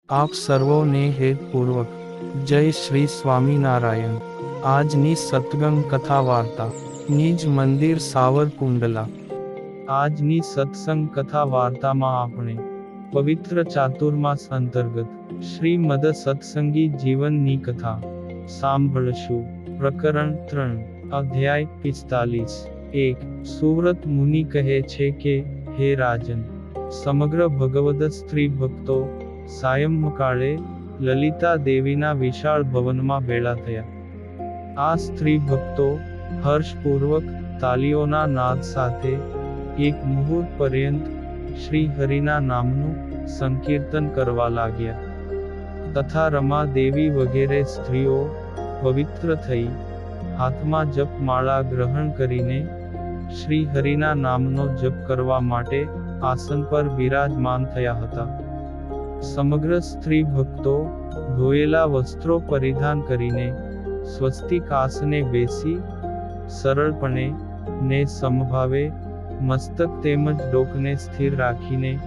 આપ સર્વોને હેતપૂર્વક જય શ્રી સ્વામિનારાયણ. આજની સત્સંગ કથા વાર્તા નિજ મંદિર સાવરકુંડલા. આજની સત્સંગ કથા વાર્તામાં આપણે પવિત્ર ચાતુર્માસ અંતર્ગત શ્રીમદ સત્સંગી જીવનની કથા સાંભળશું. પ્રકરણ 3, અધ્યાય 45. 1. સુવ્રત મુનિ કહે છે કે, હે રાજન, સમગ્ર ભગવદ સ્ત્રી ભક્તો સાયંકાળે લલિતા દેવીના વિશાળ ભવનમાં ભેળા થયા. આ સ્ત્રી ભક્તો હર્ષપૂર્વક તાલીઓના નાદ સાથે એક મુહૂર્ત પર્યંત શ્રી હરિના નામનું સંકીર્તન કરવા લાગ્યા. તથા રમા દેવી વગેરે સ્ત્રીઓ પવિત્ર થઈ હાથમાં જપમાળા ગ્રહણ કરીને શ્રી હરિના નામનો જપ કરવા માટે આસન પર બિરાજમાન થયા હતા. સમગ્ર સ્ત્રી ભક્તો ધોયેલા વસ્ત્રો પરિધાન કરીને સ્વસ્તિક આસને બેસી સરળપણે ને સમભાવે મસ્તક તેમજ ડોકને સ્થિર રાખીને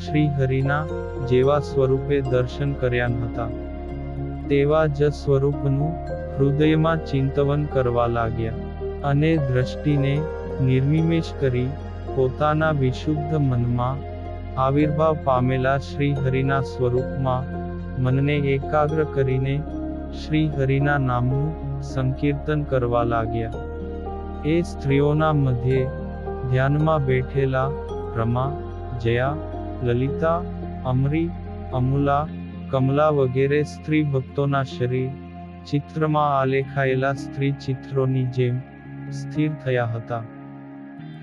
શ્રી હરિના જેવા સ્વરૂપે દર્શન કર્યા હતા. તેવા જ સ્વરૂપનું હૃદયમાં ચિંતવન કરવા લાગ્યા અને દ્રષ્ટિને નિર્નિમેષ કરી પોતાના વિશુદ્ધ મનમાં આવિર્ભાવ પામેલા શ્રી હરિના સ્વરૂપમાં મનને એકાગ્ર કરીને શ્રી હરિના નામનું સંકીર્તન કરવા લાગ્યા. એ સ્ત્રીઓના મધ્યે ધ્યાનમાં બેઠેલા રમા, જયા, લલિતા, અમરી, અમુલા, કમલા વગેરે સ્ત્રી ભક્તોના શરીર ચિત્રમાં આલેખાયેલા સ્ત્રી ચિત્રોની જેમ સ્થિર થયા હતા.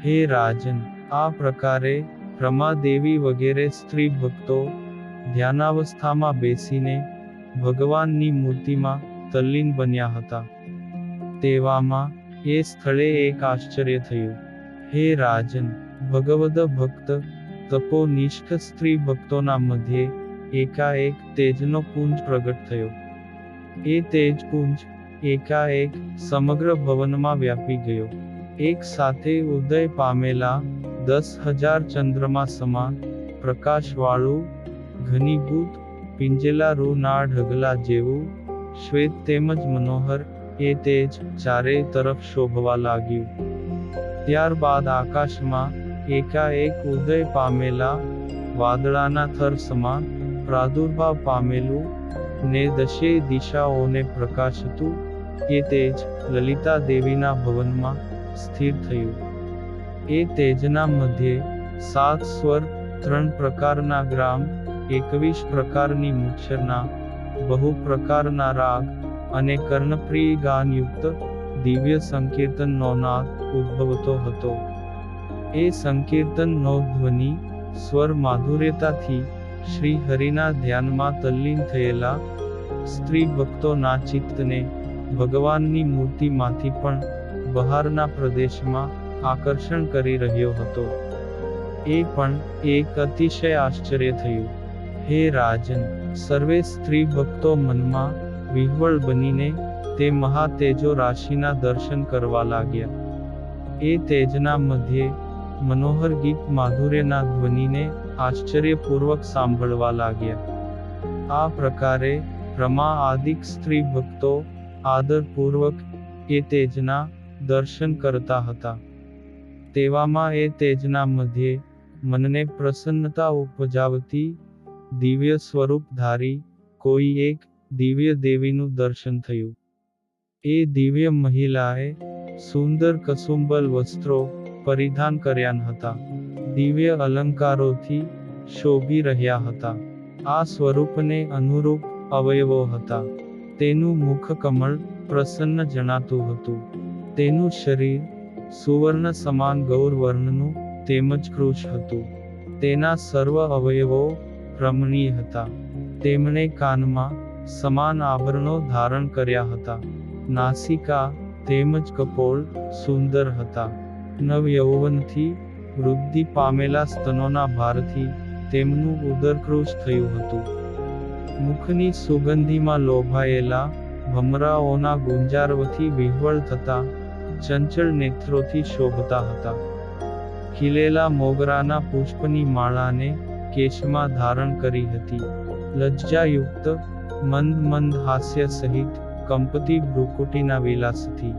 હે રાજન, આ પ્રકારે રમાદેવી વગેરે સ્ત્રી ભક્તો ધ્યાનાવસ્થામાં બેસીને ભગવાનની મૂર્તિમાં તલ્લીન બન્યા હતા. તેવામાં એ સ્થળે એક આશ્ચર્ય થયું. હે રાજન, ભગવદ ભક્ત તપોનિષ્ઠ સ્ત્રી ભક્તોના મધ્યે એકાએક તેજનો પુંજ પ્રગટ થયો. એ તેજપુંજ એકાએક સમગ્ર ભવનમાં વ્યાપી ગયો. એક સાથે ઉદય પામેલા 10,000 ચંદ્રમા સમાન પ્રકાશવાળું ઘનીભૂત પિંજેલા રૂના ઢગલા જેવું શ્વેત તેમજ મનોહર એ તેજ ચારે તરફ શોભવા લાગ્યું. ત્યારબાદ આકાશમાં એકાએક ઉદય પામેલા વાદળાના થર સમાન પ્રાદુર્ભાવ પામેલું ને દશે દિશાઓને પ્રકાશતું એ તેજ લલિતા દેવીના ભવનમાં સ્થિર થયું. એ તેજના મધ્યે 7 સ્વર, 3 પ્રકારના ગ્રામ, 21 પ્રકારની મુક્ષરના, બહુ પ્રકારના રાગ અને કર્ણપ્રિય ગાનયુક્ત દિવ્ય સંકીર્તનનો નાદ ઉદ્ભવતો હતો. એ સંકીર્તનનો ધ્વનિ સ્વર માધુર્યતાથી શ્રી હરિના ધ્યાનમાં તલ્લીન થયેલા સ્ત્રી ભક્તોના ચિત્તને ભગવાનની મૂર્તિમાંથી પણ બહારના પ્રદેશમાં આકર્ષણ કરી રહ્યો હતો. એ પણ એક અતિશય આશ્ચર્ય થયું. હે રાજન, સર્વે સ્ત્રી ભક્તો મનમાં વિહ્વળ બનીને તે મહાતેજો રાશિના દર્શન કરવા લાગ્યા. એ તેજના મધ્યે મનોહર ગીત માધુર્યના ધ્વનિને આશ્ચર્યપૂર્વક સાંભળવા લાગ્યા. આ પ્રકારે રમા આદિક સ્ત્રી ભક્તો આદરપૂર્વક એ તેજના દર્શન કરતા હતા. તેવામાં એ તેજના મધ્યે મનને પ્રસન્નતા ઉપજાવતી દિવ્ય સ્વરૂપધારી કોઈ એક દિવ્ય દેવીનું દર્શન થયું. એ દિવ્ય મહિલાએ સુંદર કસુંબલ વસ્ત્રો પરિધાન કર્યા હતા. દિવ્ય અલંકારોથી શોભી રહ્યા હતા. આ સ્વરૂપને અનુરૂપ અવયવો હતા. તેનું મુખ કમળ પ્રસન્ન જણાતું હતું. તેનું શરીર સુવર્ણ સમાન ગૌરવર્ણનું તેમજ કૃશ હતું. તેના સર્વ અવયવો રમણીય હતા. તેમણે કાનમાં સમાન આભરણો ધારણ કર્યા હતા. નાસિકા તેમજ કપોળ સુંદર હતા. નવયૌવનથી વૃદ્ધિ પામેલા સ્તનોના ભારથી તેમનું ઉદર કૃશ થયું હતું. મુખની સુગંધીમાં લોભાયેલા ભમરાઓના ગુંજારવથી વિહ્વળ થતા ચંચળ નેત્રોથી શોભતા હતા. ખીલેલા મોગરાના પુષ્પની માળાને કેશમાં ધારણ કરી હતી. લજ્જાયુક્ત મંદ મંદ હાસ્ય સહિત કંપતી ભ્રુકુટીના વિલાસથી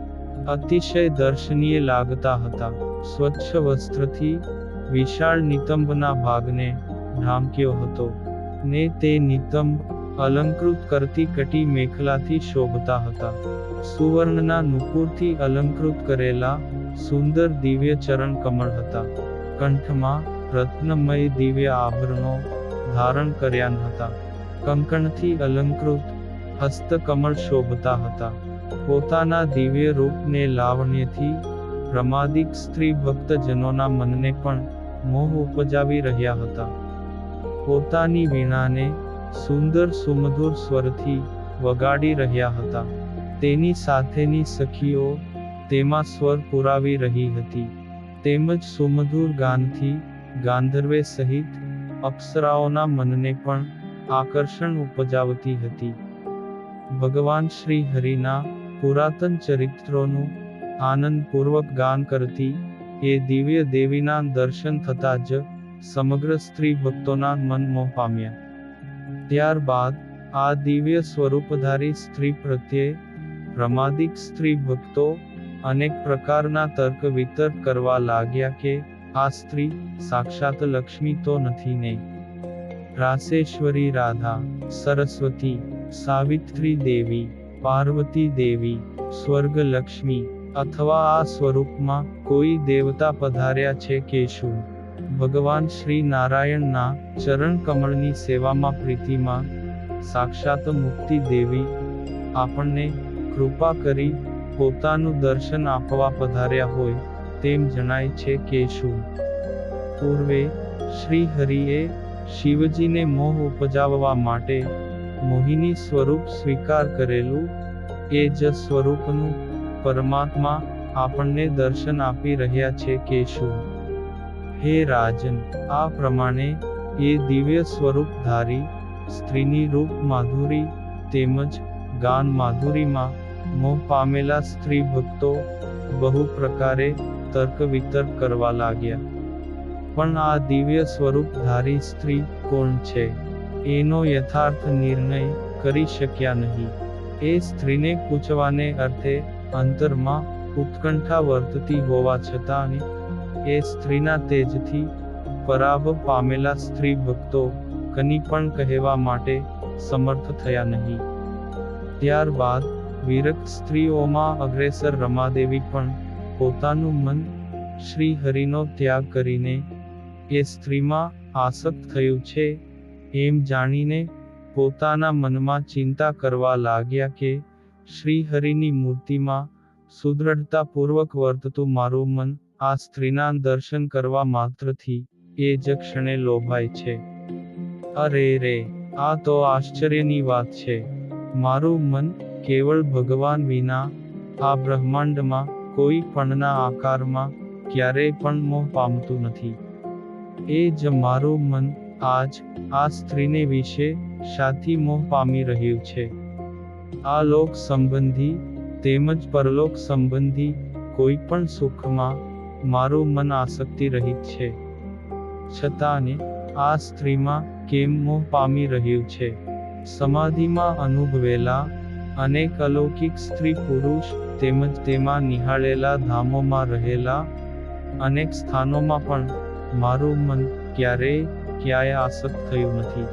અતિશય દર્શનીય લાગતા હતા. સ્વચ્છ વસ્ત્રથી વિશાળ નિતંબના ભાગને ઢાંક્યો હતો, ને તે નિતંબ અલંકૃત કરતી કટી મેખલાથી શોભતા હતા. સુવર્ણના નુપુરથી અલંકૃત કરેલા સુંદર દિવ્ય ચરણ કમળ હતા. કંઠમાં રત્નમય દિવ્ય આભરણો ધારણ કર્યા હતા. કંકણથી અલંકૃત હસ્તકમળ શોભતા હતા. પોતાના દિવ્ય રૂપને લાવણ્યથી પ્રમાદિક સ્ત્રી ભક્તજનોના મનને પણ મોહ ઉપજાવી રહ્યા હતા. પોતાની વીણાને સુંદર સુમધુર સ્વરથી વગાડી રહ્યા હતા. તેની સાથેની સખીઓ તેમાં સ્વર પુરાવી રહી હતી. તેમજ સુમધુર ગાનથી ગાંધર્વે સહિત અપ્સરાઓના મનને પણ આકર્ષણ ઉપજાવતી હતી. ભગવાન શ્રી હરિના પુરાતન ચરિત્રોનું આનંદપૂર્વક ગાન કરતી એ દિવ્ય દેવીના દર્શન થતાં જ સમગ્ર સ્ત્રી ભક્તોના મન મોહ પામ્યા. ત્યારબાદ આ દિવ્ય સ્વરૂપધારી સ્ત્રી પ્રત્યે પ્રમાદિક સ્ત્રી ભક્તો અનેક પ્રકારના તર્ક વિતર્ક કરવા લાગ્યા કે આ સ્ત્રી સાક્ષાત લક્ષ્મી તો નથી ને? રાસેશ્વરી રાધા, સરસ્વતી, સાવિત્રી દેવી, પાર્વતી દેવી, સ્વર્ગલક્ષ્મી અથવા આ સ્વરૂપમાં કોઈ દેવતા પધાર્યા છે કે શું? ભગવાન શ્રી નારાયણના ચરણ કમળની સેવામાં પ્રીતિમાં સાક્ષાત મુક્તિ દેવી આપણને કૃપા કરી પોતાનું દર્શન આપવા પધાર્યા હોય તેમ જણાય છે કે શું? પૂર્વે શ્રી હરિએ શિવજીને મોહ ઉપજાવવા માટે મોહિની સ્વરૂપ સ્વીકાર કરેલું એ જ સ્વરૂપનું પરમાત્મા આપણને દર્શન આપી રહ્યા છે કે શું? હે રાજન, આ પ્રમાણે એ દિવ્ય સ્વરૂપધારી સ્ત્રીની રૂપ માધુરી તેમજ ગાન માધુરીમાં મોહ પામેલા સ્ત્રી ભક્તો બહુ પ્રકારે તર્ક વિતર્ક કરવા લાગ્યા. પણ આ દિવ્ય સ્વરૂપધારી સ્ત્રી કોણ છે એનો યથાર્થ નિર્ણય કરી શક્યા નહીં. એ સ્ત્રીને પૂછવાને અર્થે અંતરમાં ઉત્કંઠા વર્તતી હોવા છતાં એ સ્ત્રીના તેજથી પરાભવ પામેલા સ્ત્રી ભક્તો કની પણ કહેવા માટે સમર્થ થયા નહીં. ત્યારબાદ વિરક્ત સ્ત્રીઓમાં અગ્રેસર રમાદેવી પણ પોતાનું મન શ્રી હરિનો ત્યાગ કરીને એ સ્ત્રીમાં આસક્ત થયું છે એમ જાણીને પોતાના મનમાં ચિંતા કરવા લાગ્યા કે શ્રી હરિની મૂર્તિમાં સુદૃઢતાપૂર્વક વર્તતું મારું મન આ સ્ત્રીના દર્શન કરવા માત્રથી એ જ ક્ષણે લોભાય છે. અરે રે, આ તો આશ્ચર્યની વાત છે. મારું મન કેવળ ભગવાન વિના આ બ્રહ્માંડમાં કોઈ પણના આકારમાં ક્યારેય પણ મોહ પામતું નથી. એ જ મારું મન આજ આ સ્ત્રીને વિશે શાથી મોહ પામી રહ્યું છે? આ લોક સંબંધી તેમજ પરલોક સંબંધી કોઈ પણ સુખમાં મારું મન આસક્તિ રહિત છે. છતાં આ સ્ત્રીમાં કેમ મોહ પામી રહ્યું છે? સમાધિમાં અનુભવેલા અનેક અલૌકિક સ્ત્રી પુરુષ તેમજ તેમાં નિહાળેલા ધામોમાં રહેલા અનેક સ્થાનોમાં પણ મારું મન ક્યાંય આસક્ત થયું નથી.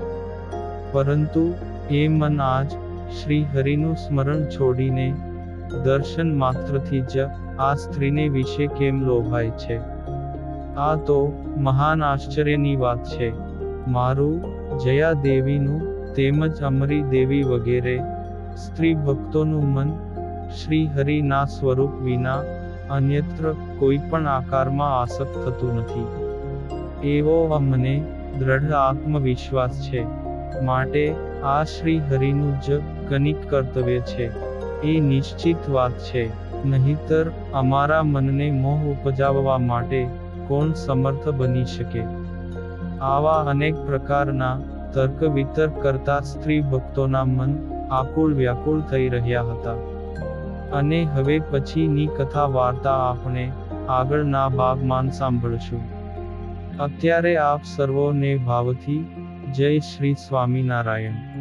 પરંતુ એ મન આજ શ્રી હરિનું સ્મરણ છોડીને દર્શન માત્રથી જ આ સ્ત્રીને વિશે કેમ લોભાય છે? આ તો મહાન આશ્ચર્યની વાત છે. મારું જયા દેવીનું તેમજ અમરી દેવી વગેરે સ્ત્રી ભક્તોનું મન શ્રી હરિના સ્વરૂપ વિના અન્યત્ર કોઈ પણ આકારમાં આસક્ત થતું નથી. એવો મને દ્રઢ આત્મવિશ્વાસ છે. માટે આ શ્રી હરિનું જ કનિક કર્તવ્ય છે એ નિશ્ચિત વાત છે. નહિતર અમારા મનને મોહ ઉપજાવવા માટે કોણ સમર્થ બની શકે? આવા અનેક પ્રકારના તર્ક વિતર્ક કરતા સ્ત્રી ભક્તોના મન આકુળ વ્યાકુળ થઈ રહ્યા હતા. અને હવે પછીની કથા વાર્તા આપણે આગળના ભાગમાં સાંભળશું. અત્યારે આપ સર્વોને ભાવથી જય શ્રી સ્વામિનારાયણ.